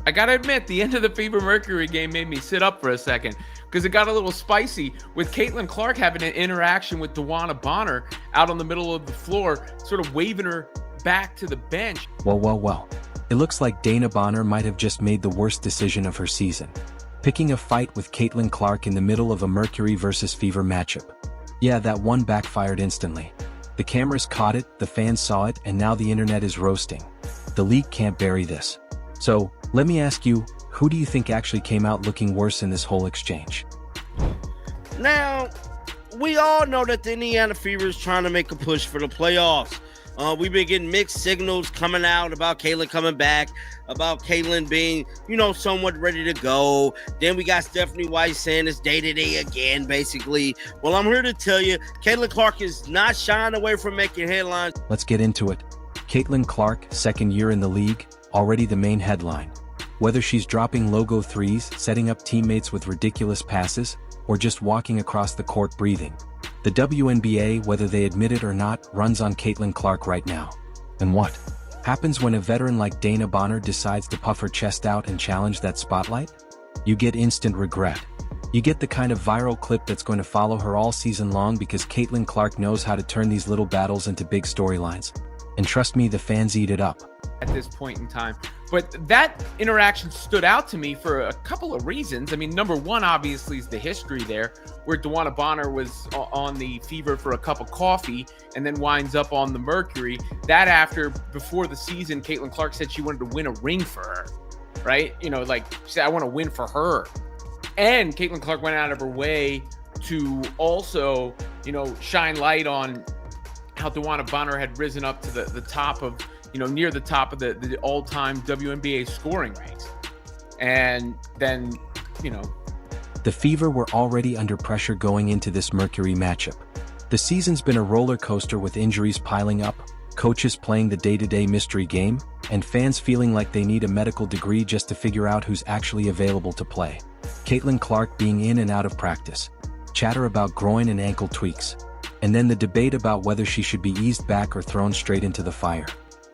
I gotta admit, the end of the Fever Mercury game made me sit up for a second because it got a little spicy with Caitlin Clark having an interaction with Dewanna Bonner out on the middle of the floor, sort of waving her back to the bench. Well. It looks like Dewanna Bonner might have just made the worst decision of her season. Picking a fight with Caitlin Clark in the middle of a Mercury versus Fever matchup. Yeah, that one backfired instantly. The cameras caught it, the fans saw it, and now the internet is roasting. The league can't bury this. So, let me ask you, who do you think actually came out looking worse in this whole exchange? Now, we all know that the Indiana Fever is trying to make a push for the playoffs. We've been getting mixed signals coming out about Caitlin coming back, about Caitlin being, somewhat ready to go. Then we got Stephanie White saying it's day-to-day again, basically. Well, I'm here to tell you, Caitlin Clark is not shying away from making headlines. Let's get into it. Caitlin Clark, second year in the league, already the main headline. Whether she's dropping logo threes, setting up teammates with ridiculous passes, or just walking across the court breathing. The WNBA, whether they admit it or not, runs on Caitlin Clark right now. And what happens when a veteran like Dewanna Bonner decides to puff her chest out and challenge that spotlight? You get instant regret. You get the kind of viral clip that's going to follow her all season long because Caitlin Clark knows how to turn these little battles into big storylines. And trust me, the fans eat it up. At this point in time. But that interaction stood out to me for a couple of reasons. I mean, number one, obviously, is the history there, where Dewanna Bonner was on the Fever for a cup of coffee and then winds up on the Mercury. Before the season, Caitlin Clark said she wanted to win a ring for her, right? She said, I want to win for her. And Caitlin Clark went out of her way to also, shine light on how Dewanna Bonner had risen up to the top of, near the top of the all-time WNBA scoring ranks. And then, The Fever were already under pressure going into this Mercury matchup. The season's been a roller coaster with injuries piling up, coaches playing the day-to-day mystery game, and fans feeling like they need a medical degree just to figure out who's actually available to play. Caitlin Clark being in and out of practice. Chatter about groin and ankle tweaks. And then the debate about whether she should be eased back or thrown straight into the fire.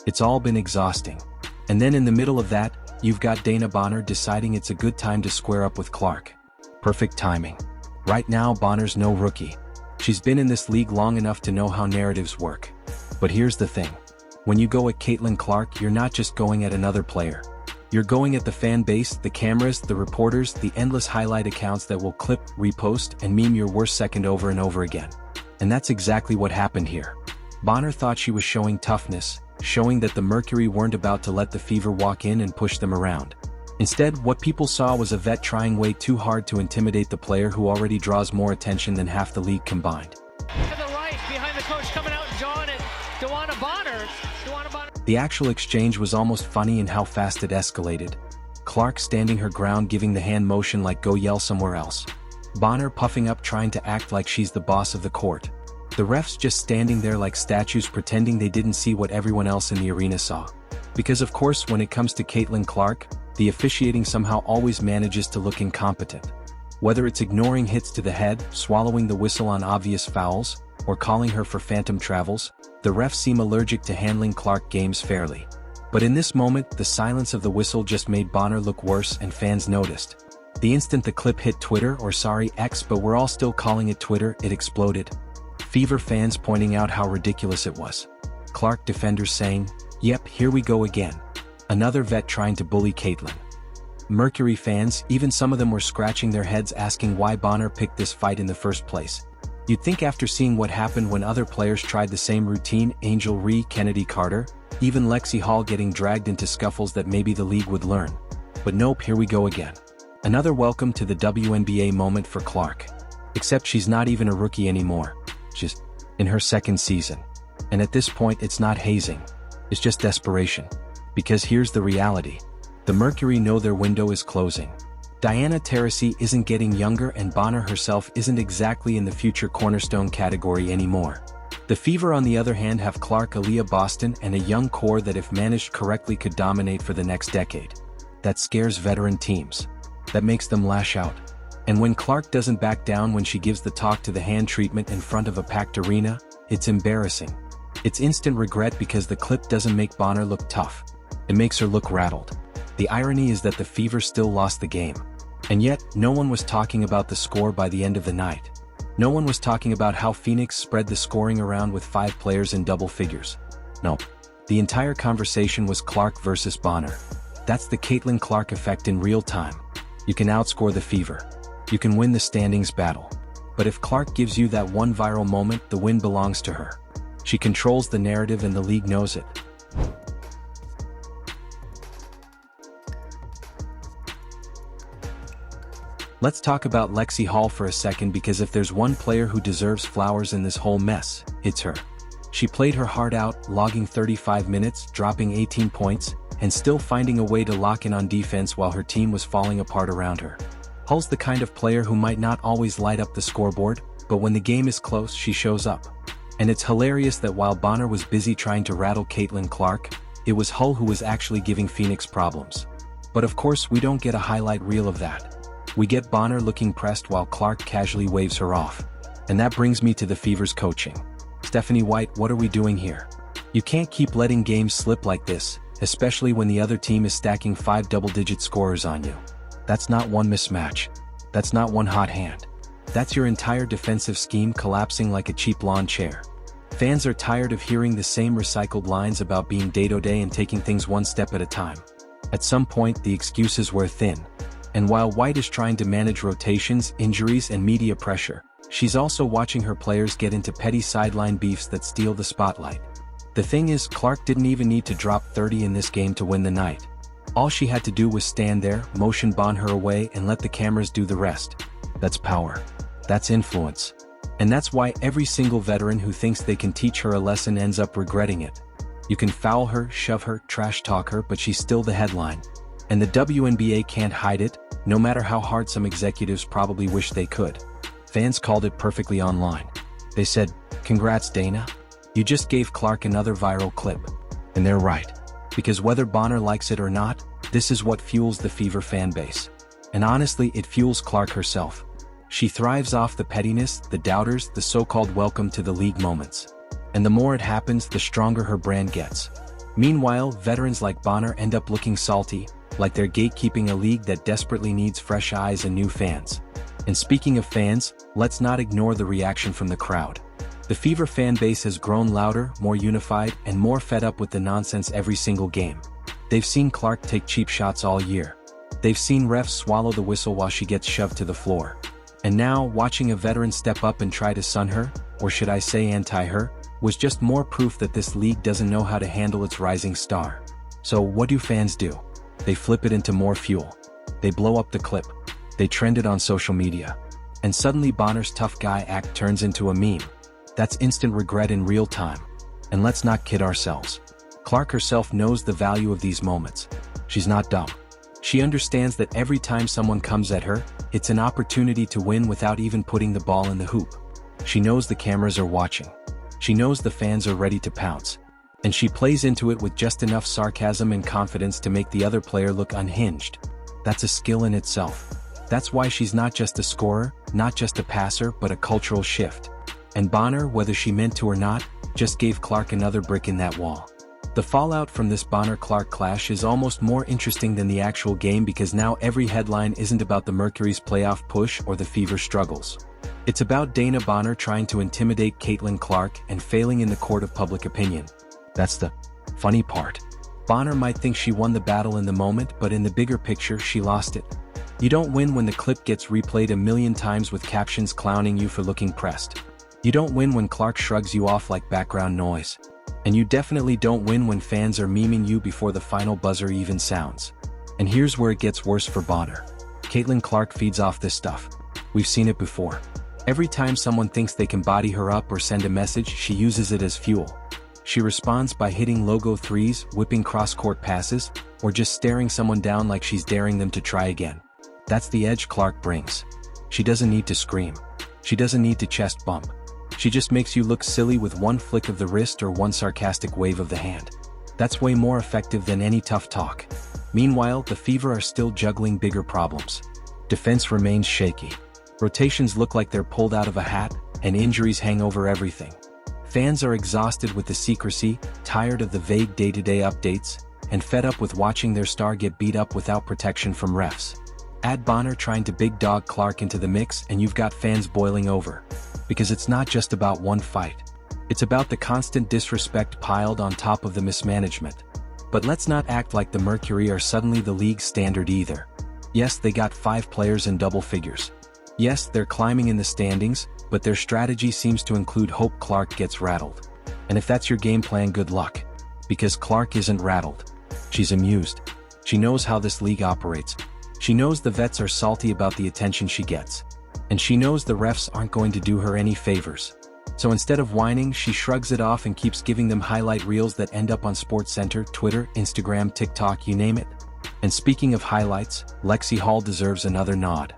It's all been exhausting. And then in the middle of that, you've got Dewanna Bonner deciding it's a good time to square up with Clark. Perfect timing. Right now, Bonner's no rookie. She's been in this league long enough to know how narratives work. But here's the thing. When you go at Caitlin Clark, you're not just going at another player. You're going at the fan base, the cameras, the reporters, the endless highlight accounts that will clip, repost, and meme your worst second over and over again. And that's exactly what happened here. Bonner thought she was showing toughness, showing that the Mercury weren't about to let the Fever walk in and push them around. Instead, what people saw was a vet trying way too hard to intimidate the player who already draws more attention than half the league combined. To the right, behind the coach, coming out and drawing it. Dewanna Bonner. The actual exchange was almost funny in how fast it escalated. Clark standing her ground, giving the hand motion like go yell somewhere else. Bonner puffing up, trying to act like she's the boss of the court. The refs just standing there like statues, pretending they didn't see what everyone else in the arena saw. Because of course, when it comes to Caitlin Clark, the officiating somehow always manages to look incompetent. Whether it's ignoring hits to the head, swallowing the whistle on obvious fouls, or calling her for phantom travels, the refs seem allergic to handling Clark games fairly. But in this moment, the silence of the whistle just made Bonner look worse, and fans noticed. The instant the clip hit Twitter, or sorry, X, but we're all still calling it Twitter, it exploded. Fever fans pointing out how ridiculous it was. Clark defenders saying, "Yep, here we go again. Another vet trying to bully Caitlin." Mercury fans, even some of them were scratching their heads asking why Bonner picked this fight in the first place. You'd think after seeing what happened when other players tried the same routine, Angel Ree, Kennedy Carter, even Lexi Hall getting dragged into scuffles, that maybe the league would learn. But nope, here we go again. Another welcome to the WNBA moment for Clark. Except she's not even a rookie anymore. She's in her second season. And at this point, it's not hazing. It's just desperation. Because here's the reality. The Mercury know their window is closing. Diana Taurasi isn't getting younger, and Bonner herself isn't exactly in the future cornerstone category anymore. The Fever, on the other hand, have Clark, Aaliyah Boston, and a young core that, if managed correctly, could dominate for the next decade. That scares veteran teams. That makes them lash out. And when Clark doesn't back down when she gives the talk to the hand treatment in front of a packed arena, it's embarrassing. It's instant regret because the clip doesn't make Bonner look tough. It makes her look rattled. The irony is that the Fever still lost the game. And yet, no one was talking about the score by the end of the night. No one was talking about how Phoenix spread the scoring around with 5 players in double figures. No. The entire conversation was Clark versus Bonner. That's the Caitlin Clark effect in real time. You can outscore the Fever. You can win the standings battle. But if Clark gives you that one viral moment, the win belongs to her. She controls the narrative and the league knows it. Let's talk about Lexi Hall for a second, because if there's one player who deserves flowers in this whole mess, it's her. She played her heart out, logging 35 minutes, dropping 18 points, and still finding a way to lock in on defense while her team was falling apart around her. Hull's the kind of player who might not always light up the scoreboard, but when the game is close, she shows up. And it's hilarious that while Bonner was busy trying to rattle Caitlin Clark, it was Hull who was actually giving Phoenix problems. But of course, we don't get a highlight reel of that. We get Bonner looking pressed while Clark casually waves her off. And that brings me to the Fever's coaching. Stephanie White, what are we doing here? You can't keep letting games slip like this, especially when the other team is stacking 5 double-digit scorers on you. That's not one mismatch. That's not one hot hand. That's your entire defensive scheme collapsing like a cheap lawn chair. Fans are tired of hearing the same recycled lines about being day-to-day and taking things one step at a time. At some point, the excuses wear thin. And while White is trying to manage rotations, injuries, and media pressure, she's also watching her players get into petty sideline beefs that steal the spotlight. The thing is, Clark didn't even need to drop 30 in this game to win the night. All she had to do was stand there, motion Bonner away, and let the cameras do the rest. That's power. That's influence. And that's why every single veteran who thinks they can teach her a lesson ends up regretting it. You can foul her, shove her, trash talk her, but she's still the headline. And the WNBA can't hide it, no matter how hard some executives probably wish they could. Fans called it perfectly online. They said, "Congrats, Dana. You just gave Clark another viral clip." And they're right. Because whether Bonner likes it or not, this is what fuels the Fever fan base. And honestly, it fuels Clark herself. She thrives off the pettiness, the doubters, the so-called welcome to the league moments. And the more it happens, the stronger her brand gets. Meanwhile, veterans like Bonner end up looking salty, like they're gatekeeping a league that desperately needs fresh eyes and new fans. And speaking of fans, let's not ignore the reaction from the crowd. The Fever fan base has grown louder, more unified, and more fed up with the nonsense every single game. They've seen Clark take cheap shots all year. They've seen refs swallow the whistle while she gets shoved to the floor. And now, watching a veteran step up and try to sun her, or should I say anti-her, was just more proof that this league doesn't know how to handle its rising star. So what do fans do? They flip it into more fuel. They blow up the clip. They trend it on social media. And suddenly Bonner's tough guy act turns into a meme. That's instant regret in real time. And let's not kid ourselves. Clark herself knows the value of these moments. She's not dumb. She understands that every time someone comes at her, it's an opportunity to win without even putting the ball in the hoop. She knows the cameras are watching. She knows the fans are ready to pounce. And she plays into it with just enough sarcasm and confidence to make the other player look unhinged. That's a skill in itself. That's why she's not just a scorer, not just a passer, but a cultural shift. And Bonner, whether she meant to or not, just gave Clark another brick in that wall. The fallout from this Bonner-Clark clash is almost more interesting than the actual game, because now every headline isn't about the Mercury's playoff push or the Fever struggles. It's about Dana Bonner trying to intimidate Caitlin Clark and failing in the court of public opinion. That's the funny part. Bonner might think she won the battle in the moment, but in the bigger picture, she lost it. You don't win when the clip gets replayed a million times with captions clowning you for looking pressed. You don't win when Clark shrugs you off like background noise. And you definitely don't win when fans are memeing you before the final buzzer even sounds. And here's where it gets worse for Bonner. Caitlin Clark feeds off this stuff. We've seen it before. Every time someone thinks they can body her up or send a message, she uses it as fuel. She responds by hitting logo threes, whipping cross-court passes, or just staring someone down like she's daring them to try again. That's the edge Clark brings. She doesn't need to scream. She doesn't need to chest bump. She just makes you look silly with one flick of the wrist or one sarcastic wave of the hand. That's way more effective than any tough talk. Meanwhile, the Fever are still juggling bigger problems. Defense remains shaky. Rotations look like they're pulled out of a hat, and injuries hang over everything. Fans are exhausted with the secrecy, tired of the vague day-to-day updates, and fed up with watching their star get beat up without protection from refs. Add Bonner trying to big dog Clark into the mix and you've got fans boiling over. Because it's not just about one fight. It's about the constant disrespect piled on top of the mismanagement. But let's not act like the Mercury are suddenly the league's standard either. Yes, they got 5 players in double figures. Yes, they're climbing in the standings, but their strategy seems to include hope Clark gets rattled. And if that's your game plan, good luck. Because Clark isn't rattled. She's amused. She knows how this league operates. She knows the vets are salty about the attention she gets. And she knows the refs aren't going to do her any favors. So instead of whining, she shrugs it off and keeps giving them highlight reels that end up on SportsCenter, Twitter, Instagram, TikTok, you name it. And speaking of highlights, Lexi Hall deserves another nod.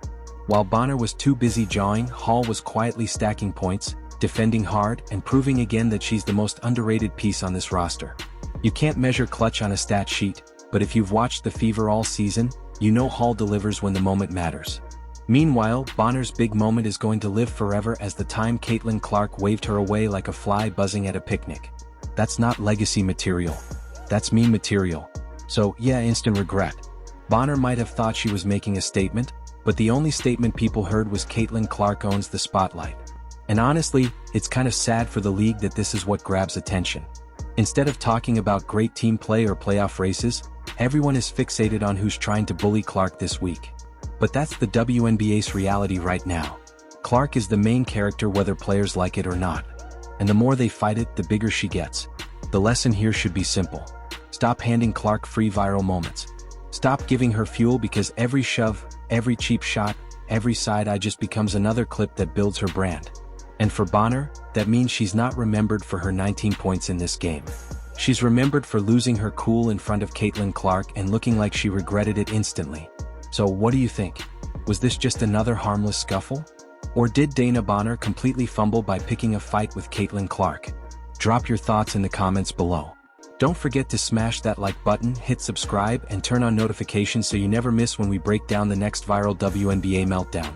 While Bonner was too busy jawing, Hall was quietly stacking points, defending hard, and proving again that she's the most underrated piece on this roster. You can't measure clutch on a stat sheet, but if you've watched the Fever all season, you know Hall delivers when the moment matters. Meanwhile, Bonner's big moment is going to live forever as the time Caitlin Clark waved her away like a fly buzzing at a picnic. That's not legacy material. That's meme material. So, yeah, instant regret. Bonner might have thought she was making a statement, but the only statement people heard was Caitlin Clark owns the spotlight. And honestly, it's kind of sad for the league that this is what grabs attention. Instead of talking about great team play or playoff races, everyone is fixated on who's trying to bully Clark this week. But that's the WNBA's reality right now. Clark is the main character whether players like it or not. And the more they fight it, the bigger she gets. The lesson here should be simple. Stop handing Clark free viral moments. Stop giving her fuel because every shove, every cheap shot, every side eye just becomes another clip that builds her brand. And for Bonner, that means she's not remembered for her 19 points in this game. She's remembered for losing her cool in front of Caitlin Clark and looking like she regretted it instantly. So what do you think? Was this just another harmless scuffle? Or did Dewanna Bonner completely fumble by picking a fight with Caitlin Clark? Drop your thoughts in the comments below. Don't forget to smash that like button, hit subscribe, and turn on notifications so you never miss when we break down the next viral WNBA meltdown.